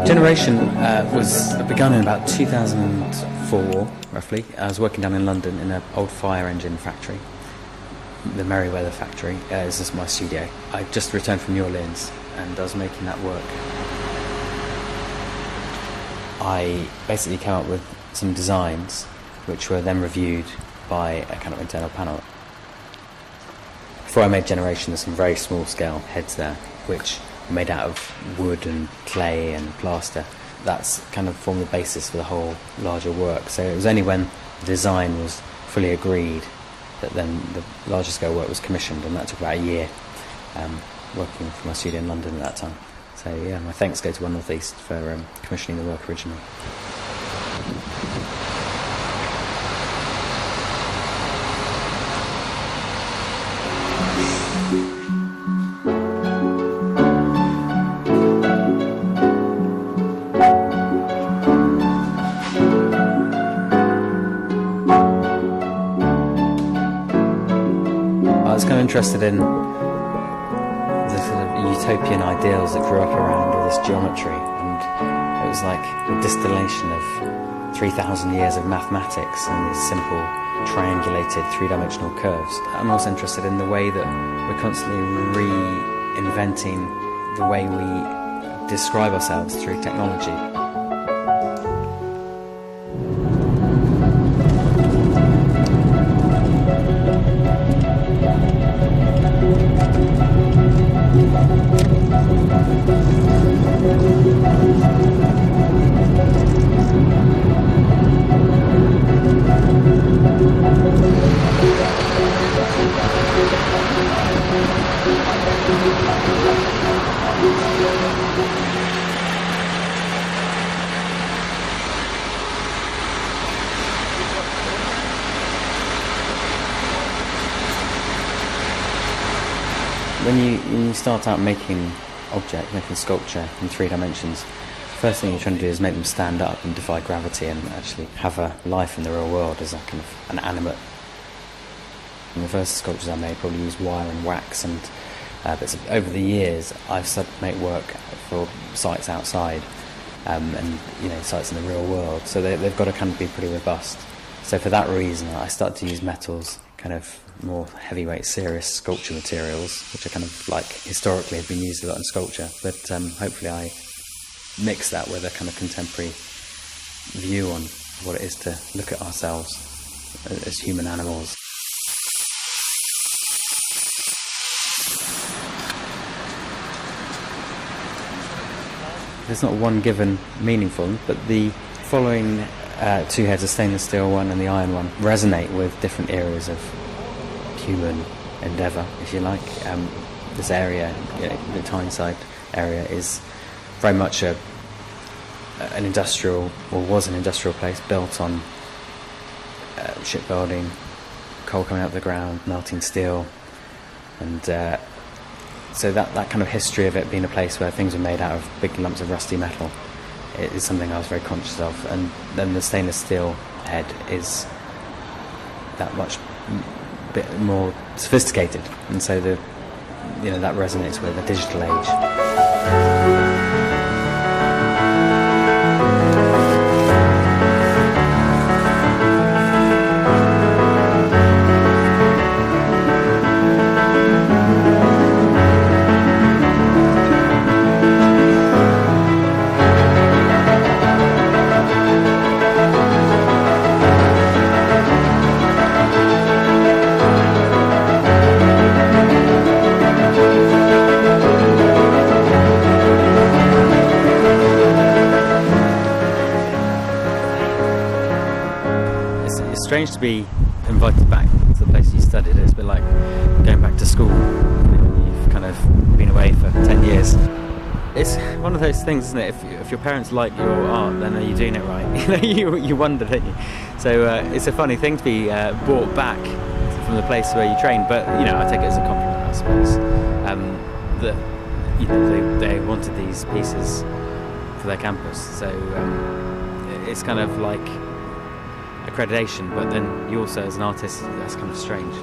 Generation was begun in about 2004, roughly. I was working down in London in an old fire engine factory, the Merryweather factory. This is my studio. I just returned from New Orleans and I was making that work. I basically came up with some designs which were then reviewed by a kind of internal panel. Before I made Generation, there's some very small scale heads there which were made out of wood and clay and plaster. That's kind of formed the basis for the whole larger work. So it was only when the design was fully agreed that then the larger scale work was commissioned, and that took about a year, working from my studio in London at that time. So yeah, my thanks go to One North East for commissioning the work originally. I was kind of interested in the sort of utopian ideals that grew up around all this geometry, and it was like a distillation of 3,000 years of mathematics and these simple triangulated three-dimensional curves. I'm also interested in the way that we're constantly reinventing the way we describe ourselves through technology. When you start out making sculpture in 3 dimensions, the first thing you're trying to do is make them stand up and defy gravity and actually have a life in the real world as a kind of an animate. And the first sculptures I made probably used wire and wax, and but over the years I've started to make work for sites outside and sites in the real world, so they've got to kind of be pretty robust. So for that reason I started to use metals, kind of more heavyweight, serious sculpture materials, which are kind of like historically have been used a lot in sculpture, but hopefully I mix that with a kind of contemporary view on what it is to look at ourselves as human animals. There's not one given meaning for them, but the following 2 heads, the stainless steel one and the iron one, resonate with different areas of human endeavour, if you like. This area, the Tyneside area, is very much an industrial, or was an industrial place, built on shipbuilding, coal coming out of the ground, melting steel, and so that kind of history of it being a place where things were made out of big lumps of rusty metal is something I was very conscious of. And then the stainless steel head is that much bit more sophisticated, and so that resonates with a digital age. It's strange to be invited back to the place you studied. It's a bit like going back to school. You've kind of been away for 10 years. It's one of those things, isn't it? If your parents like your art, then are you doing it right? You wonder, don't you? So it's a funny thing to be brought back from the place where you trained. But I take it as a compliment, I suppose. That they wanted these pieces for their campus. So it's kind of like accreditation, but then you also, as an artist, that's kind of strange.